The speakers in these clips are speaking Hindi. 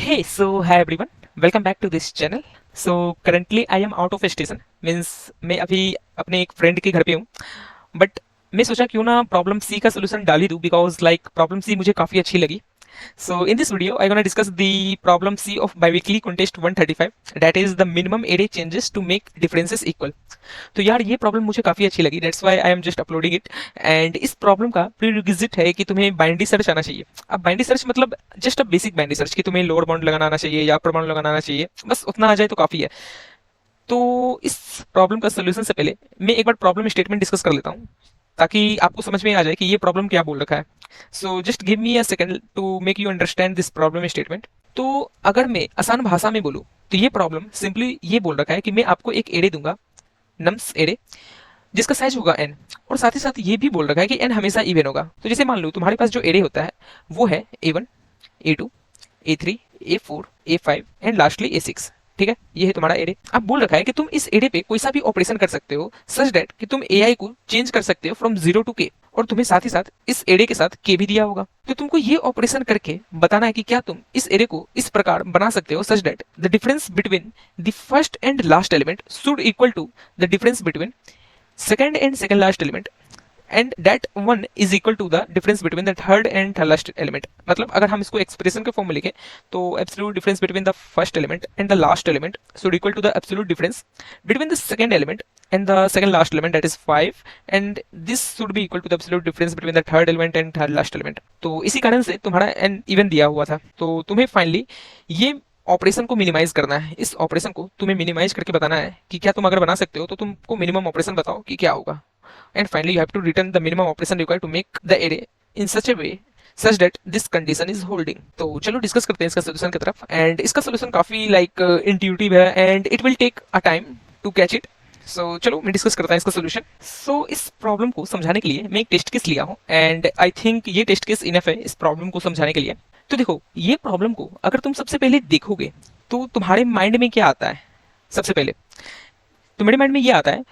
Hey, so hi everyone, welcome back to this channel. So currently I am out of station, means मैं अभी अपने एक फ्रेंड के घर पे हूँ. बट मैं सोचा क्यों ना प्रॉब्लम सी का सोल्यूशन डाल ही दूँ, बिकॉज लाइक प्रॉब्लम सी मुझे काफ़ी अच्छी लगी. So in this video, I'm gonna discuss the problem C of biweekly contest 135. That is the minimum array changes to make differences equal. तो यार ये प्रॉब्लम मुझे काफ़ी अच्छी लगी, that's why I am just uploading it. And इस प्रॉब्लम का प्रीरिक्विजिट है कि तुम्हें बाइनरी सर्च आना चाहिए. अब बाइनरी सर्च मतलब just a basic binary search, कि तुम्हें लोअर बाउंड लगाना आना चाहिए या अपर बाउंड लगाना आना चाहिए, बस उतना आ जाए तो काफ़ी है. तो इस प्रॉब्लम का सोल्यूशन से पहले मैं एक बार प्रॉब्लम स्टेटमेंट डिस्कस कर लेता हूँ, ताकि आपको समझ में आ जाए कि ये प्रॉब्लम क्या बोल रखा है. So just give me a second to make you understand this problem statement. तो अगर मैं आसान भाषा में बोलूँ तो ये प्रॉब्लम सिंपली ये बोल रखा है कि मैं आपको एक एरे दूंगा, नम्स एरे, जिसका साइज होगा एन, और साथ ही साथ ये भी बोल रखा है कि एन हमेशा इवन होगा. तो जैसे मान लो तुम्हारे पास जो एरे होता है वो है A1, A2, A3, A4, ए5 and lastly ए6. ठीक है, ये है तुम्हारा एरे. अब बोल रखा है कि तुम इस एरे पे कोई सा भी ऑपरेशन कर सकते हो सच डेट कि तुम एआई को चेंज कर सकते हो फ्रॉम 0 टू के, और तुम्हें साथ ही साथ इस एरे के साथ के भी दिया होगा. तो तुमको ये ऑपरेशन करके बताना है कि क्या तुम इस एरे को इस प्रकार बना सकते हो such that the difference between the first and last element should equal to the difference between second and second last element, and that one is equal to the difference between the third and third last element. मतलब अगर हम इसको एक्सप्रेशन के फॉर्म में लिखें तो absolute difference between the first element and the last element should equal to the absolute difference between the second element and the second last element, that is 5, and this should be equal to the absolute difference between the third element and third last element. तो इसी कारण से तुम्हारा n इवन दिया हुआ था. तो तुम्हें फाइनली ये ऑपरेशन को मिनिमाइज करना है. इस ऑपरेशन को तुम्हें मिनिमाइज करके बताना है कि क्या तुम अगर बना सकते हो तो तुमको मिनिमम ऑपरेशन बताओ कि क्या होगा. And finally you have to return the minimum operation required to make the array in such a way such that this condition is holding. तो चलो डिस्कस करते हैं इसका सोल्यूशन की तरफ. एंड इसका सोल्यूशन काफी लाइक इंट्यूटिव है and it will take a time to catch it. So चलो मैं डिस्कस करता हूँ इसका सोल्यूशन. सो इस प्रॉब्लम को समझाने के लिए मैं एक टेस्ट केस लिया हूँ, एंड आई थिंक ये टेस्ट केस इनफ है इस प्रॉब्लम को समझाने के लिए. तो देखो, ये प्रॉब्लम को अगर तुम सबसे पहले देखोगे तो तुम्हारे माइंड में क्या आता है. सबसे पहले तुम्हारे माइंड में ये आता है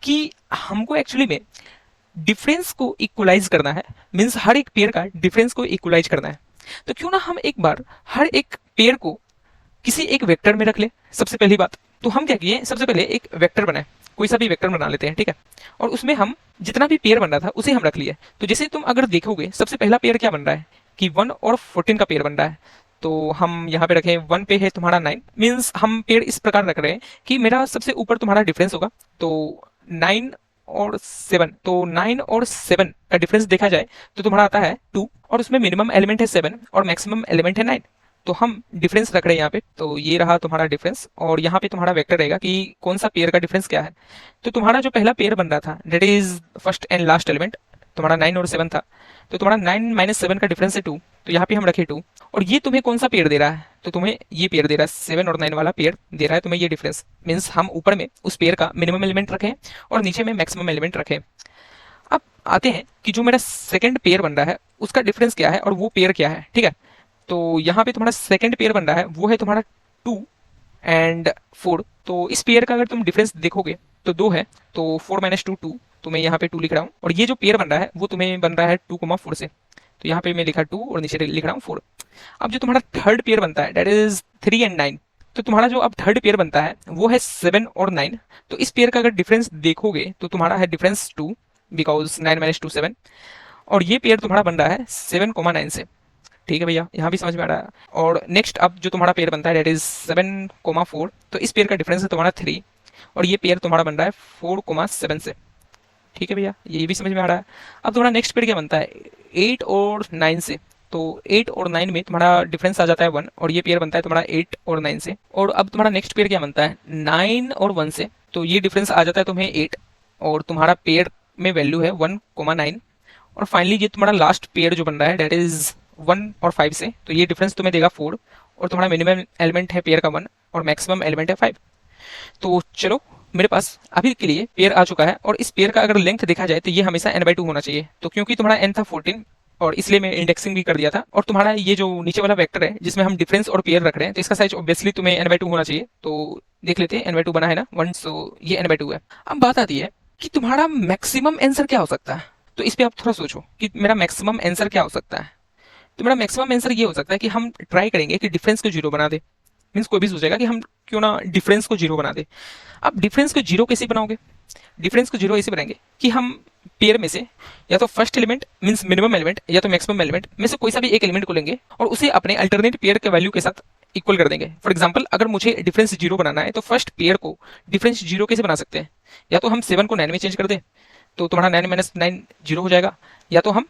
कि हमको एक्चुअली में डिफरेंस को इक्वलाइज करना है, मीन्स हर एक पेयर का डिफरेंस को इक्वलाइज करना है. तो क्यों ना हम एक बार हर एक पेयर को किसी एक वेक्टर में रख ले. सबसे पहली बात तो हम क्या किए, सबसे पहले एक वेक्टर बनाए, कोई सा भी वेक्टर बना लेते हैं. ठीक है, और उसमें हम जितना भी पेयर बन रहा था उसे हम रख लिए. तो जैसे तुम अगर देखोगे सबसे पहला पेयर क्या बन रहा है कि 1 और 14 का पेयर बन रहा है. तो हम यहाँ पे रखें 1 पे है तुम्हारा 9, मीन्स हम पेयर इस प्रकार रख रहे हैं कि मेरा सबसे ऊपर तुम्हारा डिफरेंस होगा तो 9 और 7. तो 9 और 7 का डिफरेंस देखा जाए तो तुम्हारा आता है 2, और उसमें मिनिमम एलिमेंट है 7 और मैक्सिमम एलिमेंट है 9. तो हम डिफरेंस रख रहे हैं यहाँ पे. तो ये रहा तुम्हारा डिफरेंस, और यहाँ पे तुम्हारा वेक्टर रहेगा कि कौन सा पेयर का डिफरेंस क्या है. तो तुम्हारा जो पहला पेयर बन रहा था that is first and last element, तुम्हारा 9 और 7 था. तो तुम्हारा 9 माइनस 7 का डिफरेंस है 2, तो यहाँ पे हम रखे 2. और ये तुम्हें कौन सा पेयर दे रहा है, तो तुम्हें ये पेयर दे रहा है 7 और 9 वाला पेयर दे रहा है तुम्हें ये डिफरेंस. मीन्स हम ऊपर में उस पेयर का मिनिमम एलिमेंट रखे और नीचे में मैक्सिमम एलिमेंट रखे. अब आते हैं कि जो मेरा सेकंड पेयर बन रहा है उसका डिफरेंस क्या है और वो पेयर क्या है. ठीक है, तो यहाँ पे तुम्हारा सेकंड पेयर बन रहा है वो है तुम्हारा 2 एंड 4. तो इस पेयर का अगर तुम डिफरेंस देखोगे तो 2 है, तो 4 माइनस 2 2, तो मैं यहाँ पे 2 लिख रहा हूँ. और ये जो पेयर बन रहा है वो तुम्हें बन रहा है 2,4 से, तो यहाँ पे मैं लिखा 2 और नीचे लिख रहा हूँ 4. अब जो तुम्हारा थर्ड पेयर बनता है दैट इज 3 एंड 9. तो तुम्हारा जो अब थर्ड पेयर बनता है वो है 7 और 9. तो इस पेयर का अगर डिफरेंस देखोगे तो तुम्हारा है डिफरेंस 2, बिकॉज 9 माइनस 2 7. और ये पेयर तुम्हारा बन रहा है 7,9 से. ठीक है भैया, यहाँ भी समझ में आ रहा है. और नेक्स्ट अब जो तुम्हारा पेयर बनता है दैट इज 7,4. तो इस पेयर का डिफरेंस है तुम्हारा 3, और ये पेयर तुम्हारा बन रहा है 4,7 से. ठीक है भैया, ये भी समझ में आ रहा है. अब तुम्हारा नेक्स्ट पेयर क्या बनता है 8 और 9 से. तो 8 और 9 में तुम्हारा डिफरेंस आ जाता है 1, और ये पेयर बनता है तुम्हारा 8 और 9 से. और अब तुम्हारा नेक्स्ट पेयर क्या बनता है 9 और 1 से. तो ये डिफरेंस आ जाता है तुम्हें 8, और तुम्हारा पेयर में वैल्यू है 1,9. और फाइनली ये तुम्हारा लास्ट पेयर जो बन रहा है दैट इज 1 और 5 से. तो ये डिफरेंस तुम्हें देगा 4, और तुम्हारा मिनिमम एलिमेंट है पेयर का 1 और मैक्सिमम एलिमेंट है 5. तो चलो, मेरे पास अभी के लिए पेयर आ चुका है, और इस पेयर का अगर लेंथ देखा जाए तो ये हमेशा n/2 होना चाहिए. तो क्योंकि तुम्हारा n था 14, और इसलिए मैं इंडेक्सिंग भी कर दिया था. और तुम्हारा ये जो नीचे वाला वेक्टर है जिसमें हम डिफरेंस और पेयर रख रहे हैं, तो इसका साइज ऑब्वियसली तुम्हें n/2 होना चाहिए. तो देख लेते हैं n/2 बना है ना 1, सो ये n/2 है. अब बात आती है कि तुम्हारा मैक्सिमम आंसर क्या हो सकता है. तो इस पे आप थोड़ा सोचो कि मेरा मैक्सिमम आंसर क्या हो सकता है. तो मेरा मैक्सिमम आंसर ये हो सकता है कि हम ट्राई करेंगे कि डिफरेंस को जीरो बना दे। मीन्स कोई भी सोचेगा कि हम क्यों ना डिफरेंस को जीरो बना दे। अब डिफरेंस को जीरो कैसे बनाओगे? डिफरेंस को जीरो ऐसे बनाएंगे कि हम पेयर में से या तो first element means minimum element या तो मैक्सिमम एलिमेंट में से कोई सा भी एक एलिमेंट को लेंगे और उसे अपने अल्टरनेट पेयर के वैल्यू के साथ इक्वल कर देंगे। फॉर एग्जाम्पल, अगर मुझे डिफरेंस जीरो बनाना है तो फर्स्ट पेयर को डिफरेंस जीरो कैसे बना सकते हैं? या तो हम 7 को 9 में चेंज कर दें तो तुम्हारा 9 माइनस 9 जीरो हो जाएगा, या तो हम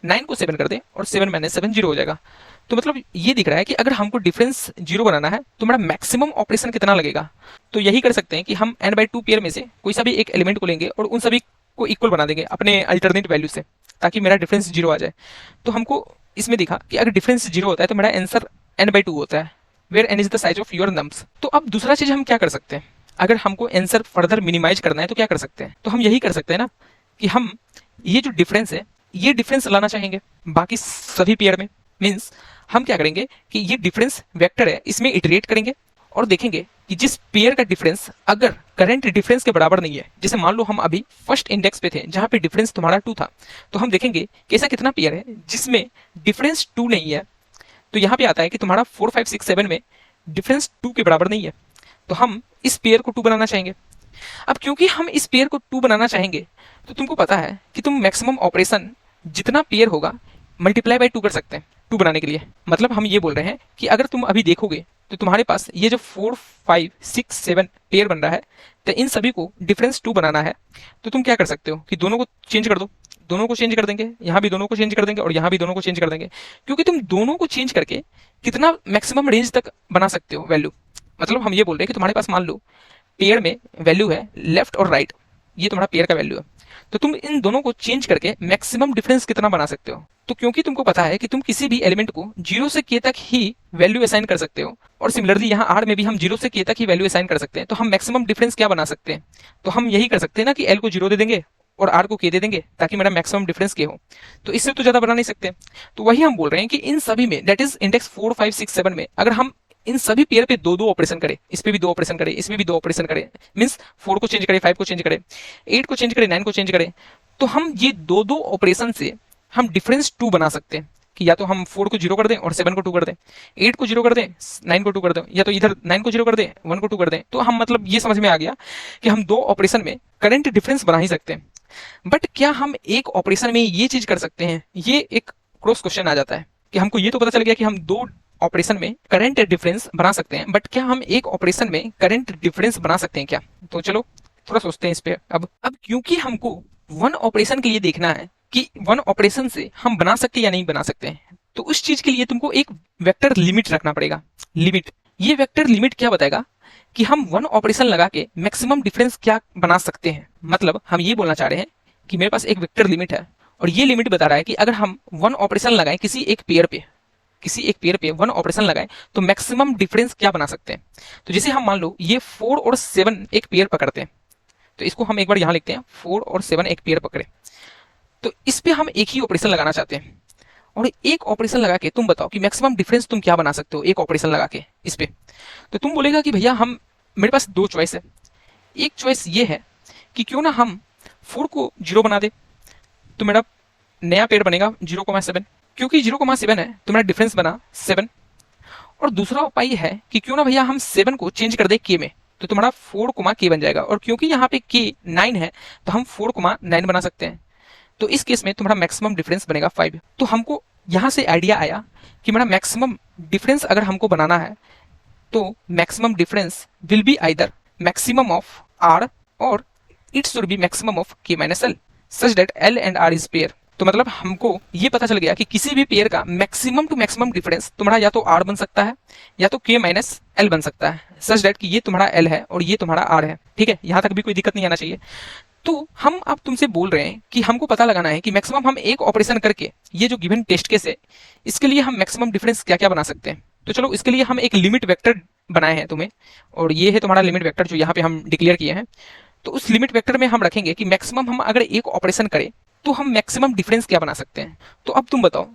9 को 7 कर दें और 7 माइनस 7 जीरो हो जाएगा। तो मतलब ये दिख रहा है कि अगर हमको डिफरेंस जीरो बनाना है तो हमारा मैक्सिमम ऑपरेशन कितना लगेगा। तो यही कर सकते हैं कि हम n/2 पेयर में से कोई सा भी एक एलिमेंट को लेंगे और उन सभी को इक्वल बना देंगे अपने अल्टरनेट वैल्यू से, ताकि मेरा डिफरेंस जीरो आ जाए। तो हमको इसमें दिखा कि अगर डिफरेंस जीरो होता है तो मेरा आंसर n/2 होता है, where n is the size of your nums. तो अब दूसरा चीज हम क्या कर सकते हैं, अगर हमको आंसर फर्दर मिनिमाइज करना है तो क्या कर सकते हैं? तो हम यही कर सकते हैं ना कि हम ये जो डिफरेंस है ये डिफरेंस लाना चाहेंगे बाकी सभी पेयर में। मीन्स हम क्या करेंगे कि ये डिफरेंस वेक्टर है इसमें इटरेट करेंगे और देखेंगे कि जिस पेयर का डिफरेंस अगर करंट डिफरेंस के बराबर नहीं है, जैसे मान लो हम अभी फर्स्ट इंडेक्स पे थे जहां पे डिफरेंस तुम्हारा 2 था, तो हम देखेंगे कि ऐसा कितना पेयर है जिसमें डिफरेंस 2 नहीं है। तो यहाँ पे आता है कि तुम्हारा 4 5 6 7 में डिफरेंस 2 के बराबर नहीं है, तो हम इस पेयर को 2 बनाना चाहेंगे। अब क्योंकि हम इस पेयर को 2 बनाना चाहेंगे तो तुमको पता है कि तुम मैक्सिमम ऑपरेशन जितना पेयर होगा मल्टीप्लाई बाय 2 कर सकते हैं 2 बनाने के लिए। मतलब हम ये बोल रहे हैं कि अगर तुम अभी देखोगे तो तुम्हारे पास ये जो 4 5 6 7 पेयर बन रहा है, तो इन सभी को डिफरेंस 2 बनाना है। तो तुम क्या कर सकते हो कि दोनों को चेंज कर दो, दोनों को चेंज कर देंगे, यहाँ भी दोनों को चेंज कर देंगे और यहाँ भी दोनों को चेंज कर देंगे, क्योंकि तुम दोनों को चेंज करके कितना मैक्सिमम रेंज तक बना सकते हो वैल्यू। मतलब हम ये बोल रहे हैं कि तुम्हारे पास मान लो पेयर में वैल्यू है लेफ्ट और राइट, ये तुम्हारा पेयर का वैल्यू है, तो तुम इन दोनों को चेंज करके मैक्सिमम डिफरेंस कितना बना सकते हो। तो क्योंकि तुमको पता है कि तुम किसी भी एलिमेंट को 0 से k तक ही वैल्यू असाइन कर सकते हो, और सिमिलरली यहाँ r में भी हम 0 से k तक ही वैल्यू असाइन कर सकते हैं, तो हम मैक्सिमम डिफरेंस क्या बना सकते हैं? तो हम यही कर सकते हैं ना कि l को 0 दे देंगे और r को k दे देंगे ताकि मेरा मैक्सिमम डिफरेंस k हो। तो इससे तो ज्यादा बना नहीं सकते। तो वही हम बोल रहे हैं कि इन सभी में, दैट इज इंडेक्स 4 5 6 7 में, अगर हम इन सभी पेयर पे 2 2 ऑपरेशन करें, इस पे भी 2 ऑपरेशन करें, इसमें भी 2 ऑपरेशन करें, मींस 4 को चेंज करें, 5 को चेंज करें, 8 को चेंज करें, 9 को चेंज करें, तो हम ये 2 2 ऑपरेशन से हम डिफरेंस 2 बना सकते हैं कि या तो हम 4 को 0 कर दें और 7 को 2 कर दें, 8 को 0 कर दें, 9 को 2 कर दें, या तो इधर 9 को 0 कर दें, 1 को 2 कर दें। तो हम मतलब ये समझ में आ गया कि हम 2 ऑपरेशन में करंट डिफरेंस बना ही सकते हैं। बट क्या हम एक ऑपरेशन में ये चीज कर सकते हैं? ये एक क्रॉस क्वेश्चन आ जाता है कि हमको ये तो पता चल गया कि हम 2 ऑपरेशन में करंट डिफरेंस बना सकते हैं, बट क्या हम एक ऑपरेशन में करंट डिफरेंस बना सकते हैं क्या? तो चलो थोड़ा सोचते हैं इस पे। अब क्योंकि हमको 1 ऑपरेशन के लिए देखना है कि 1 ऑपरेशन से हम बना सकते हैं या नहीं बना सकते हैं, तो उस चीज के लिए तुमको एक वेक्टर लिमिट रखना पड़ेगा। लिमिट, ये वेक्टर लिमिट क्या बताएगा कि हम 1 ऑपरेशन लगा के मैक्सिमम डिफरेंस क्या बना सकते हैं। मतलब हम ये बोलना चाह रहे हैं कि मेरे पास एक वेक्टर लिमिट है और ये लिमिट बता रहा है कि अगर हम 1 ऑपरेशन लगाएं किसी एक पेयर पे 1 ऑपरेशन लगाएं तो मैक्सिमम डिफरेंस क्या बना सकते हैं। तो जैसे हम मान लो ये 4 और 7 एक पेयर पकड़ते हैं, तो इसको हम एक बार यहां लिखते हैं, 4 और 7 एक पेयर पकड़े, तो इस पे हम एक ही ऑपरेशन लगाना चाहते हैं और एक ऑपरेशन लगा के तुम बताओ कि मैक्सिमम डिफरेंस तुम क्या बना सकते हो एक ऑपरेशन लगा के इस पे। तो तुम बोलेगा कि भैया हम, मेरे पास 2 चॉइस है। एक चॉइस ये है कि क्यों ना हम 4 को 0 बना दे, तो मेरा नया पेयर बनेगा 0,7, क्योंकि 0,7 है तो मेरा डिफरेंस बना 7। और दूसरा उपाय है कि क्यों ना भैया हम 7 को चेंज कर दे k में, तो तुम्हारा 4, k बन जाएगा, और क्योंकि यहाँ पे k 9 है तो हम 4,9 बना सकते हैं। तो इस केस में तुम्हारा मैक्सिमम डिफरेंस बनेगा 5। तो हमको यहाँ से आइडिया आया कि मेरा मैक्सिमम डिफरेंस अगर हमको बनाना है तो maximum difference will be either maximum of r और it should be maximum of k minus l such that l and r is pair. तो मतलब हमको ये पता चल गया कि किसी भी पेयर का मैक्सिमम टू मैक्सिमम डिफरेंस तुम्हारा या तो r बन सकता है या तो k माइनस l बन सकता है, सच दैट कि ये तुम्हारा l है और ये तुम्हारा r है। ठीक है, यहाँ तक भी कोई दिक्कत नहीं आना चाहिए। तो हम अब तुमसे बोल रहे हैं कि हमको पता लगाना है कि मैक्सिमम हम एक ऑपरेशन करके ये जो गिवन टेस्ट केस है इसके लिए हम मैक्सिमम डिफरेंस क्या क्या बना सकते हैं। तो चलो इसके लिए हम एक लिमिट वेक्टर बनाए हैं तुम्हें, और ये है तुम्हारा लिमिट वेक्टर जो यहाँ पे हम डिक्लेयर किए हैं। तो उस लिमिट वेक्टर में हम रखेंगे कि मैक्सिमम हम अगर एक ऑपरेशन करें तो हम मैक्सिमम डिफरेंस क्या बना सकते हैं। तो अब तुम बताओ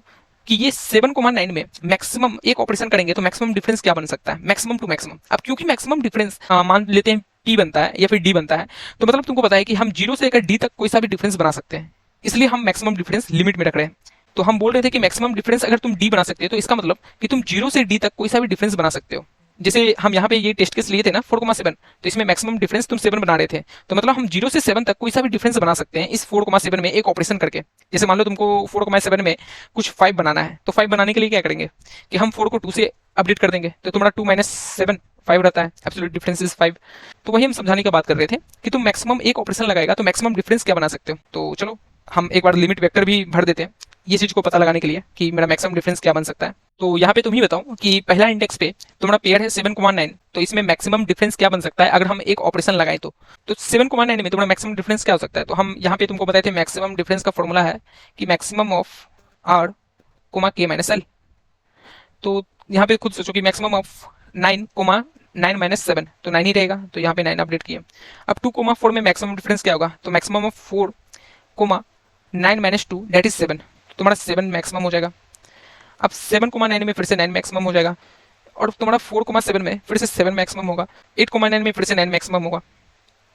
कि ये 7,9 में मैक्सिमम एक ऑपरेशन करेंगे तो मैक्सिमम डिफरेंस क्या बन सकता है, मैक्सिमम टू मैक्सिमम। अब क्योंकि मैक्सिमम डिफरेंस मान लेते हैं p बनता है या फिर d बनता है, तो मतलब तुमको पता है कि हम 0 से लेकर d तक कोई सा भी डिफरेंस बना सकते हैं, इसलिए हम मैक्सिमम डिफरेंस लिमिट में रख रहे हैं। तो हम बोल रहे थे कि मैक्सिमम डिफरेंस अगर तुम डी बना सकते हो तो इसका मतलब कि तुम 0 से डी तक कोई सा भी डिफरेंस बना सकते हो। जैसे हम यहाँ पे ये टेस्ट केस लिए थे ना 4,7, तो इसमें मैक्सिमम डिफरेंस तुम 7 बना रहे थे, तो मतलब हम 0 से 7 तक कोई सा भी डिफरेंस बना सकते हैं इस 4,7 में एक ऑपरेशन करके। जैसे मान लो तुमको 4,7 में कुछ 5 बनाना है, तो 5 बनाने के लिए क्या करेंगे कि हम 4 को 2 से अपडेट कर देंगे, तो तुम्हारा 2 माइनस 7 5 रहता है, एब्सोल्यूट डिफरेंस इज 5। तो वही हम समझाने की बात कर रहे थे कि तुम मैक्सिमम एक ऑपरेशन लगाएगा तो मैक्सिमम डिफरेंस क्या बना सकते हो। तो चलो हम एक बार लिमिट वेक्टर भी भर देते हैं ये चीज को पता लगाने के लिए कि मेरा मैक्सिमम डिफरेंस क्या बन सकता है। तो यहाँ पे तुम ही बताओ कि पहला इंडेक्स पे तुम्हारा पेयर है 7,9, तो इसमें मैक्सिमम डिफरेंस क्या बन सकता है अगर हम एक ऑपरेशन लगाएं तो 7,9 में तुम्हारा मैक्सिमम डिफरेंस क्या हो सकता है। तो हम यहाँ पे तुमको बताए थे मैक्सिमम डिफरेंस का फॉर्मूला है कि मैक्सिमम ऑफ आर कोमा के माइनस एल। तो यहाँ पे खुद सोचो कि मैक्सिमम ऑफ 9 माइनस 7, तो 9 ही रहेगा, तो यहाँ पे 9 अपडेट किए। अब 2,4 में मैक्सिमम डिफरेंस क्या होगा, तो maximum of 4 9 minus 2 that is 7, तो तुम्हारा 7 मैक्सिमम हो जाएगा। अब 7,9 में फिर से 9 मैक्सिमम हो जाएगा, और तुम्हारा 4,7 में फिर से 7 मैक्सिमम होगा, 8,9 में फिर से 9 मैक्सिमम होगा,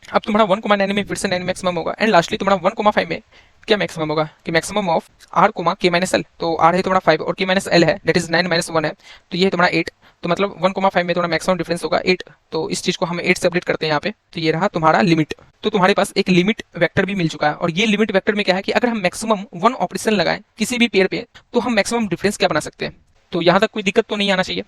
अब तुम्हारा 1,9 में फिर से 9 मैक्सिमम होगा, एंड लास्टली तुम्हारा 1,5 में क्या मैक्सिमम होगा कि मैक्सिमम ऑफ आर कोमा के माइनस एल। तो आर है तुम्हारा 5 और के माइनस एल है दैट इज 9 माइनस 1 है, तो ये है तुम्हारा 8, तो मतलब 1,5 में तुम्हारा मैक्सिमम डिफरेंस होगा 8। तो इस चीज को हम 8 से अपडेट करते हैं यहाँ पे, तो ये रहा तुम्हारा लिमिट। तो तुम्हारे पास एक लिमिट वेक्टर भी मिल चुका है, और ये लिमिट वेक्टर में क्या है कि अगर हम मैक्सिमम 1 ऑपरेशन लगाएं किसी भी पेयर पे तो हम मैक्सिमम डिफरेंस क्या बना सकते हैं। तो यहाँ तक कोई दिक्कत तो नहीं आना चाहिए।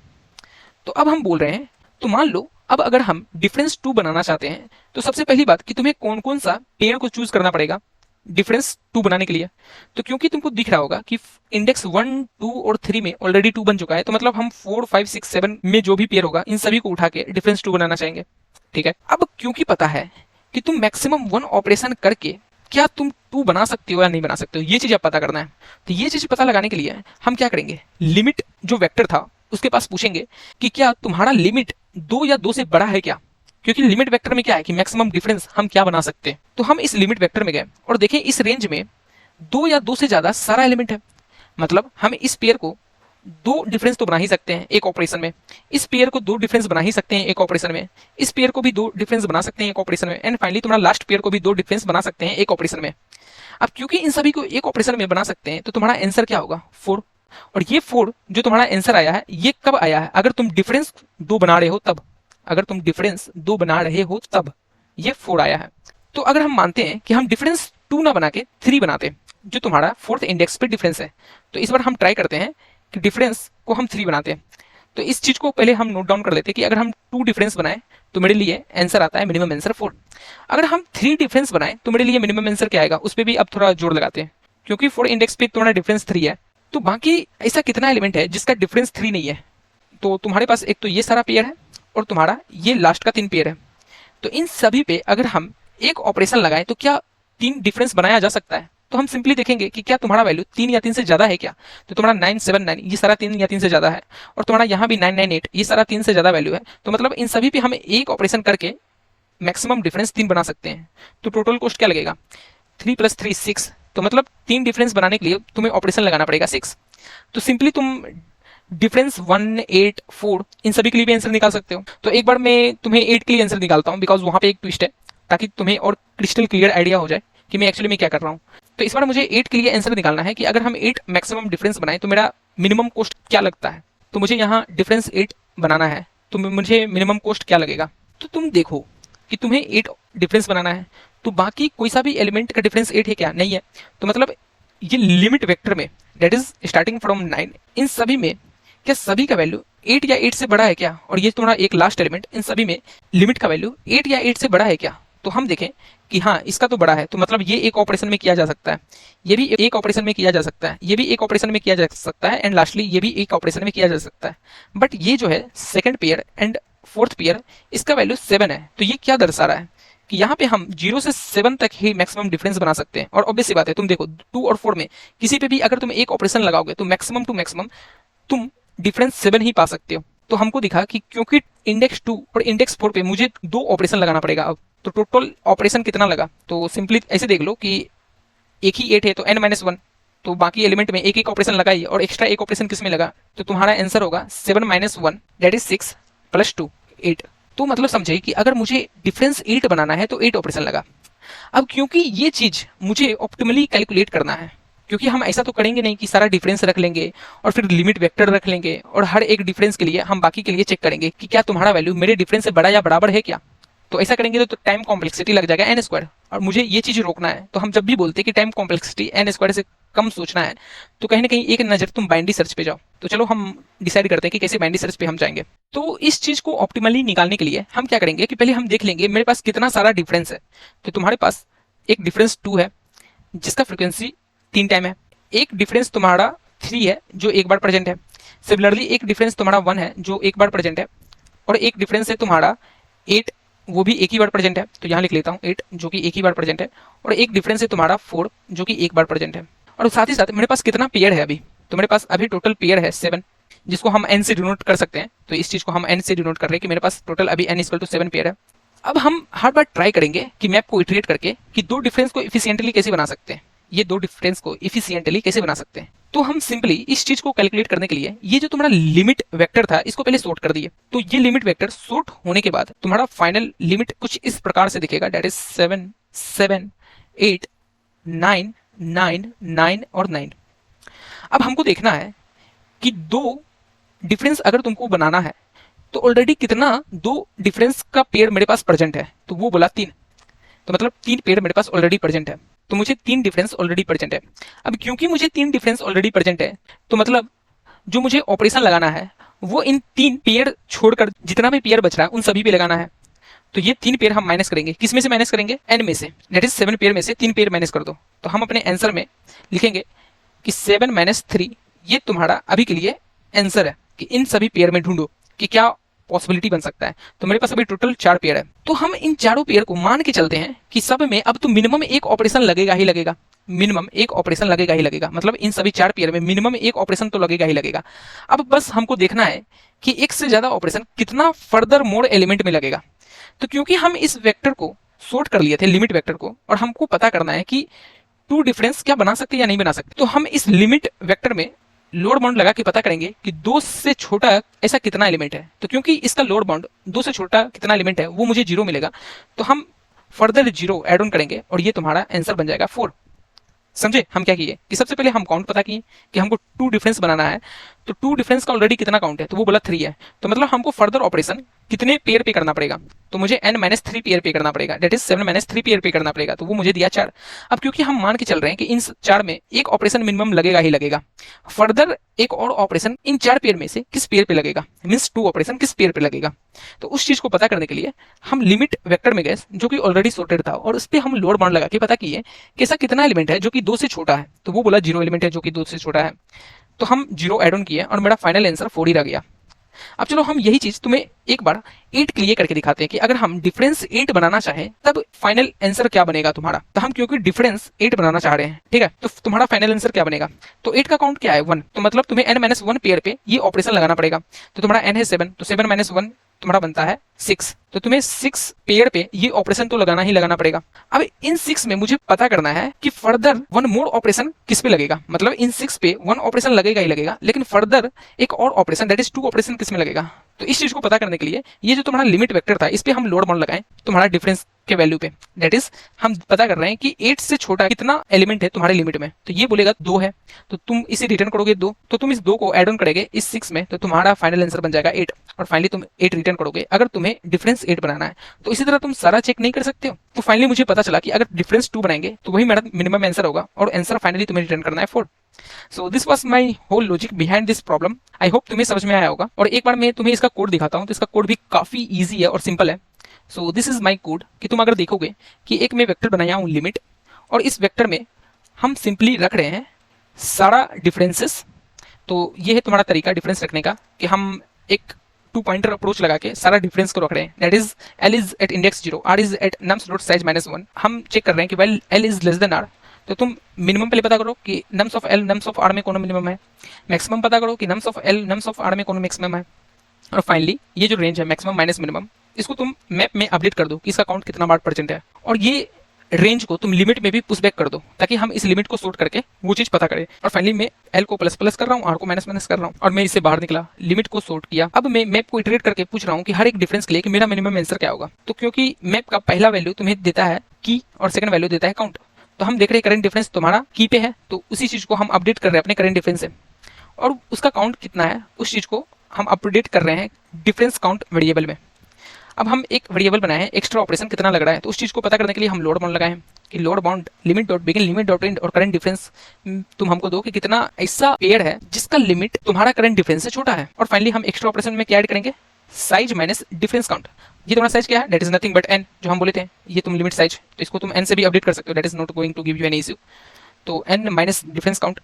तो अब हम बोल रहे हैं, तो मान लो अब अगर हम डिफरेंस 2 बनाना चाहते हैं तो सबसे पहली बात कि तुम्हें कौन कौन सा पेयर को चूज करना पड़ेगा डिफरेंस 2 बनाने के लिए। तो क्योंकि तुमको दिख रहा होगा कि इंडेक्स 1 2 और 3 में ऑलरेडी 2 बन चुका है, तो मतलब हम 4 5 6 7 में जो भी पेयर होगा इन सभी को उठा के डिफरेंस 2 बनाना चाहेंगे। ठीक है, अब क्योंकि पता है कि तुम मैक्सिमम 1 ऑपरेशन करके क्या तुम 2 बना सकते हो या नहीं बना सकते हो, ये चीज आप पता करना है। तो ये चीज पता लगाने के लिए हम क्या करेंगे, लिमिट जो वेक्टर था उसके पास पूछेंगे कि क्या तुम्हारा लिमिट 2 या 2 से बड़ा है क्या, क्योंकि लिमिट वेक्टर में क्या है कि मैक्सिमम डिफरेंस हम क्या बना सकते हैं। तो हम इस लिमिट वेक्टर में गए और देखें इस रेंज में 2 या 2 से ज्यादा सारा एलिमेंट है, मतलब हम इस पेयर को 2 डिफरेंस तो बना ही सकते हैं एक ऑपरेशन में, इस पेयर को 2 डिफरेंस बना ही सकते हैं एक ऑपरेशन में, इस पेयर को भी 2 डिफरेंस बना सकते हैं एक ऑपरेशन में, एंड फाइनली तुम्हारा लास्ट पेयर को भी 2 डिफरेंस बना सकते हैं एक ऑपरेशन में। अब क्योंकि इन सभी को एक ऑपरेशन में बना सकते हैं तो तुम्हारा आंसर क्या होगा 4। और ये 4 जो तुम्हारा आंसर आया है ये कब आया है, अगर तुम डिफरेंस 2 बना रहे हो तब, अगर तुम डिफरेंस 2 बना रहे हो तब ये 4 आया है। तो अगर हम मानते हैं कि हम डिफरेंस 2 ना बना के 3 बनाते जो तुम्हारा 4th इंडेक्स पे डिफरेंस है, तो इस बार हम ट्राई करते हैं कि डिफरेंस को हम 3 बनाते हैं। तो इस चीज को पहले हम नोट डाउन कर लेते हैं कि अगर हम 2 डिफरेंस बनाए तो मेरे लिए आंसर आता है मिनिमम आंसर 4। अगर हम 3 डिफरेंस बनाए तो मेरे लिए मिनिमम आंसर क्या आएगा, उस पर भी अब थोड़ा जोर लगाते हैं, क्योंकि 4 इंडेक्स पे तुम्हारा डिफरेंस 3 है, तो बाकी ऐसा कितना एलिमेंट है जिसका डिफरेंस 3 नहीं है। तो तुम्हारे पास एक तो ये सारा पेयर है और तुम्हारा ये लास्ट का 3 पेयर है, तो इन सभी पे अगर हम एक ऑपरेशन लगाएं तो क्या 3 डिफरेंस बनाया जा सकता है। तो हम सिंपली देखेंगे कि क्या तुम्हारा वैल्यू 3 या 3 से ज्यादा है क्या, तो तुम्हारा 979 ये सारा 3 या 3 से ज्यादा है, और तुम्हारा यहाँ भी 998 ये सारा 3 से ज्यादा वैल्यू है, तो मतलब इन सभी पे हम एक ऑपरेशन करके मैक्सिमम डिफरेंस 3 बना सकते हैं। तो टोटल कॉस्ट क्या लगेगा 3 + 3 6, तो मतलब 3 डिफरेंस बनाने के लिए तुम्हें ऑपरेशन लगाना पड़ेगा 6। तो सिंपली तुम डिफरेंस 1 8 4 इन सभी के लिए भी आंसर निकाल सकते हो। तो एक बार मैं तुम्हें 8 के लिए आंसर निकालता हूँ, बिकॉज वहां पे एक ट्विस्ट है, ताकि तुम्हें और क्रिस्टल क्लियर आइडिया हो जाए कि मैं एक्चुअली में क्या कर रहा हूँ। तो इस बार मुझे 8 के लिए आंसर निकालना है कि अगर हम 8 मैक्सिमम डिफरेंस बनाए तो मेरा मिनिमम कॉस्ट क्या लगता है। तो मुझे यहाँ डिफरेंस 8 बनाना है, तो मुझे मिनिमम कॉस्ट क्या लगेगा। तो तुम देखो कि तुम्हें 8 डिफरेंस बनाना है, तो बाकी कोई सा भी एलिमेंट का डिफरेंस 8 है क्या, नहीं है। तो मतलब ये लिमिट वेक्टर में दैट इज स्टार्टिंग फ्रॉम 9 इन सभी में क्या सभी का वैल्यू 8 या 8 से बड़ा है क्या, और ये तुम्हारा एक लास्ट एलिमेंट इन सभी में लिमिट का वैल्यू 8 या 8 से बड़ा है क्या। तो हम देखें कि हाँ इसका तो बड़ा है, तो मतलब ये एक ऑपरेशन में किया जा सकता है, ये भी एक ऑपरेशन में किया जा सकता है, ये भी एक ऑपरेशन में किया जा सकता है, एंड लास्टली ये भी एक ऑपरेशन में किया जा सकता है। बट ये जो है second pair and 4th pair इसका वैल्यू 7 है, तो ये क्या दर्शा रहा है कि यहाँ पे हम 0 से 7 तक ही मैक्सिमम डिफरेंस बना सकते हैं। और ऑब्वियस सी बात है, तुम देखो 2 और 4 में किसी पे भी अगर तुम एक ऑपरेशन लगाओगे तो मैक्सिमम टू मैक्सिमम तुम डिफरेंस 7 ही पा सकते हो। तो हमको दिखा कि क्योंकि इंडेक्स 2 और इंडेक्स 4 पे मुझे 2 ऑपरेशन लगाना पड़ेगा अब, तो टोटल ऑपरेशन कितना लगा। तो सिंपली ऐसे देख लो कि एक ही 8 है तो n-1, तो बाकी एलिमेंट में एक एक ऑपरेशन लगाइए और एक्स्ट्रा एक ऑपरेशन किस में लगा, तो तुम्हारा आंसर होगा 7 - 1 दैट इज 6 + 2 8। तो मतलब समझे कि अगर मुझे डिफरेंस 8 बनाना है तो 8 ऑपरेशन लगा। अब क्योंकि ये चीज मुझे ऑप्टिमली कैलकुलेट करना है, क्योंकि हम ऐसा तो करेंगे नहीं कि सारा डिफरेंस रख लेंगे और फिर लिमिट वेक्टर रख लेंगे और हर एक डिफरेंस के लिए हम बाकी के लिए चेक करेंगे कि क्या तुम्हारा वैल्यू मेरे डिफरेंस से बड़ा या बराबर है क्या। तो ऐसा करेंगे तो टाइम कॉम्प्लेक्सिटी लग जाएगा एन स्क्वायर, और मुझे ये चीज रोकना है। तो हम जब भी बोलते हैं कि टाइम कॉम्प्लेक्सिटी एन स्क्वायर से कम सोचना है, तो कहीं ना कहीं एक नजर तुम बाइनरी सर्च पे जाओ। तो चलो हम डिसाइड करते हैं कि कैसे बाइनरी सर्च पे हम जाएंगे। तो इस चीज को ऑप्टिमली निकालने के लिए हम क्या करेंगे कि पहले हम देख लेंगे मेरे पास कितना सारा डिफरेंस है। तो तुम्हारे पास एक डिफरेंस 2 है जिसका फ्रिक्वेंसी 3 टाइम है, एक डिफरेंस तुम्हारा 3 है जो एक बार प्रेजेंट है, सिमिलरली एक डिफरेंस तुम्हारा 1 है जो एक बार प्रेजेंट है, और एक डिफरेंस है तुम्हारा 8, वो भी एक ही बार प्रेजेंट है। तो यहाँ लिख लेता हूँ 8 जो कि एक ही बार प्रेजेंट है, और एक डिफरेंस है तुम्हारा 4 जो कि एक बार प्रेजेंट है। और साथ ही साथ मेरे पास कितना पेयर है अभी, तो मेरे पास अभी टोटल पेयर है 7, जिसको हम n से डिनोट कर सकते हैं। तो इस चीज को हम n से डिनोट कर रहे हैं कि मेरे पास टोटल अभी n इक्वल टू 7 पेयर है। अब हम हर बार ट्राई करेंगे कि मैप को इटरेट करके कि दो डिफरेंस को इफिशिएंटली कैसे बना सकते हैं, ये दो डिफरेंस को इफिशिएंटली कैसे बना सकते हैं। तो हम सिंपली इस चीज को कैलकुलेट करने के लिए ये जो तुम्हारा लिमिट वेक्टर था इसको पहले सॉर्ट कर दिए। तो ये लिमिट वेक्टर सॉर्ट होने के बाद तुम्हारा फाइनल लिमिट कुछ इस प्रकार से दिखेगा, डेट इज 7 7 8 9 9 9 और 9। अब हमको देखना है कि दो डिफरेंस अगर तुमको बनाना है तो ऑलरेडी कितना दो डिफरेंस का पेयर मेरे पास प्रेजेंट है। तो वो बोला 3, तो मतलब 3 पेयर मेरे पास ऑलरेडी प्रेजेंट है। तो मुझे 3 डिफरेंस ऑलरेडी प्रेजेंट है। अब क्योंकि मुझे 3 डिफरेंस ऑलरेडी प्रेजेंट है, तो मतलब जो मुझे ऑपरेशन लगाना है वो इन 3 पेयर छोड़कर जितना भी पेयर बच रहा है उन सभी पे लगाना है। तो ये 3 पेयर हम माइनस करेंगे, किस में से माइनस करेंगे, n में से, डेट इज 7 पेयर में से 3 पेयर माइनस कर दो। तो हम अपने आंसर में लिखेंगे कि 7 - 3, ये तुम्हारा अभी के लिए आंसर है कि इन सभी पेयर में ढूंढो कि क्या पॉसिबिलिटी बन सकता है। तो मेरे पास अभी टोटल 4 पेयर है। तो हम इन चारों पेयर को मान के चलते हैं कि सब में अब तो मिनिमम एक ऑपरेशन लगेगा ही लगेगा, मिनिमम एक ऑपरेशन लगेगा ही लगेगा, मतलब इन सभी 4 पेयर में मिनिमम एक ऑपरेशन तो लगेगा ही लगेगा। अब बस हमको देखना है कि एक से ज्यादा ऑपरेशन कितना फर्दर मोर एलिमेंट में लगेगा। तो क्योंकि हम इस वेक्टर को सॉर्ट कर लिए थे लिमिट वेक्टर को, और हमको पता करना है कि 2 डिफरेंस क्या बना सकते या नहीं बना सकते, तो हम इस लिमिट वेक्टर में लोड बाउंड लगा के पता करेंगे कि 2 से छोटा ऐसा कितना एलिमेंट है। तो क्योंकि इसका लोड बाउंड 2 से छोटा कितना एलिमेंट है वो मुझे 0 मिलेगा, तो हम फर्दर 0 ऐड ऑन करेंगे और ये तुम्हारा आंसर बन जाएगा 4। समझे हम क्या किए कि सबसे पहले हम काउंट पता किए कि हमको 2 डिफरेंस बनाना है। तो 2 डिफरेंस का ऑलरेडी कितना काउंट है, तो वो बोला 3 है। तो मतलब हमको फर्दर ऑपरेशन कितने पेयर पे करना पड़ेगा, तो मुझे n - 3 पेयर पे करना पड़ेगा, डेट इज 7 - 3 पेयर पे करना पड़ेगा। तो वो मुझे दिया 4। अब क्योंकि हम मान के चल रहे हैं कि इन 4 में एक ऑपरेशन मिनिमम लगेगा ही लगेगा, फर्दर एक और ऑपरेशन इन 4 पेयर में से किस पेयर पे लगेगा, मीन्स 2 ऑपरेशन किस पेयर पे लगेगा। तो उस चीज को पता करने के लिए हम लिमिट वेक्टर में गए जो कि ऑलरेडी सॉर्टेड था, और उस पर हम लोड बाउंड लगा के पता किए कि ऐसा कितना एलिमेंट है जो कि 2 से छोटा है। तो वो बोला 0 एलिमेंट है जो कि 2 से छोटा है। तो हम 0 ऐड ऑन किए और मेरा फाइनल आंसर 4 ही रह गया। अब चलो हम यही चीज तुम्हें एक बार 8 के लिए करके दिखाते हैं कि अगर हम डिफरेंस 8 बनाना चाहें तब फाइनल आंसर क्या बनेगा तुम्हारा। तो हम क्योंकि डिफरेंस 8 बनाना चाह रहे हैं, ठीक है, तो तुम्हारा फाइनल आंसर क्या बनेगा, तो 8 का काउंट क्या है 1, तो मतलब तुम्हें n - 1 पेयर पे ये ऑपरेशन लगाना पड़ेगा। तो तुम्हारा n है 7, तो 7 - 1 तुम्हारा बनता है 6। तो तुम्हें 6 पेयर पे ये ऑपरेशन तो लगाना ही लगाना पड़ेगा। अब इन 6 में मुझे पता करना है कि फर्दर 1 मोर ऑपरेशन किस पे लगेगा, मतलब इन 6 पे 1 ऑपरेशन लगेगा ही लगेगा, लेकिन फर्दर एक और ऑपरेशन दैट इज 2 ऑपरेशन किस में लगेगा। तो इस चीज को पता करने के लिए ये जो तुम्हारा लिमिट वेक्टर था इस पे हम लोड बाउंड लगाएं तुम्हारा डिफरेंस के वैल्यू पे, दैट इज हम पता कर रहे हैं कि 8 से छोटा कितना एलिमेंट है तुम्हारे लिमिट में। तो ये बोलेगा 2 है, तो तुम इसे रिटर्न करोगे 2, तो तुम इस 2 को ऐड ऑन करोगे इस 6 में, तो तुम्हारा फाइनल आंसर बन जाएगा 8, और फाइनली तुम 8 रिटर्न करोगे अगर तुम्हें डिफरेंस 8 बनाना है। तो इसी तरह तुम सारा चेक नहीं कर सकते हो। तो फाइनली मुझे पता चला कि अगर डिफरेंस 2 बनाएंगे तो वही मेरा मिनिमम आंसर होगा, और आंसर फाइनली तुम्हें रिटर्न करना है 4। So this was my whole logic behind this problem. I hope तुम्हें समझ में आया होगा, और एक बार मैं तुम्हें इसका कोड दिखाता हूँ। तो इसका कोड भी काफी ईजी है और सिंपल है। So this is my code कि तुम अगर देखोगे कि एक मैं वेक्टर बनाया हूँ लिमिट, और इस वेक्टर में हम सिंपली रख रहे हैं सारा डिफरेंसेस। तो ये है तुम्हारा तरीका डिफरेंस रखने का कि हम एक 2 पॉइंटर अप्रोच लगा के सारा डिफरेंस को रख रहे हैं, that is l is at index 0, r is at nums dot size -1। हम चेक कर रहे हैं कि well l is less than r, तो तुम मिनिमम पहले पता करो कि nums of l nums of r में कौन मिनिमम है, मैक्सिमम पता करो कि nums of l nums of r में कौन मैक्सिमम है, और फाइनली ये जो रेंज है मैक्सिमम माइनस मिनिमम, इसको तुम मैप में अपडेट कर दो कि इसका काउंट कितना बार % है, और ये रेंज को तुम लिमिट में भी पुश बैक कर दो ताकि हम इस लिमिट को सॉर्ट करके वो चीज पता करें। और फाइनली मैं l को प्लस प्लस कर रहा हूँ, r को माइनस माइनस कर रहा हूँ, और मैं इससे बाहर निकला, लिमिट को सॉर्ट किया। अब मैं मैप को इटरेट करके पूछ रहा हूँ कि हर एक डिफरेंस के लिए कि मेरा मिनिमम आंसर क्या होगा। तो क्योंकि मैप का पहला वैल्यू तुम्हें देता है की और सेकंड वैल्यू देता है काउंट, तो हम देख रहे हैं करंट डिफरेंस तुम्हारा की पे है, तो उसी चीज को हम अपडेट कर रहे हैं अपने करंट डिफरेंस से, और उसका काउंट कितना है उस चीज को हम अपडेट कर रहे हैं डिफरेंस काउंट वेरिएबल में। अब हम एक वेरिएबल बनाए हैं एक्स्ट्रा ऑपरेशन कितना लग रहा है, तो उस चीज को पता करने के लिए हम लोड बाउंड लगाए हैं कि load bound limit dot begin limit dot and और करंट डिफरेंस तुम हमको दो कि कितना ऐसा पेड़ है जिसका लिमिट तुम्हारा करंट डिफरेंस से छोटा है। और फाइनली हम एक्स्ट्रा ऑपरेशन में क्या ऐड करेंगे, साइज माइनस डिफरेंस काउंट। ये तुम्हारा साइज क्या है, that is nothing but N, जो हम बोले थे ये तुम लिमिट साइज, तो इसको तुम एन से भी अपडेट कर सकते हो, that is not going to give you any issue. तो एन माइनस डिफरेंस काउंट,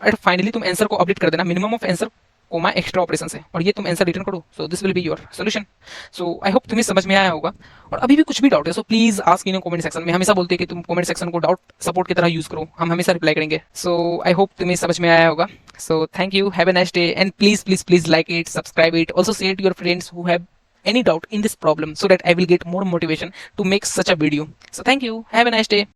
और फाइनली तुम आंसर को अपडेट कर देना minimum of answer comma extra operation से, और ये तुम आंसर रिटर्न करो। So this will be your solution. So I hope तुम्हें समझ में आया होगा, और अभी भी कुछ भी डाउट है so please ask in comment section में। हमेशा बोलते हैं कि तुम कमेंट सेक्शन को डाउट सपोर्ट की तरह यूज करो, हम हमेशा रिप्लाई करेंगे। सो आई होप तुम्हें समझ में आया होगा। So thank you, have a nice day, and please like it, subscribe it, also share to your friends who have any doubt in this problem so that I will get more motivation to make such a video. So thank you, have a nice day.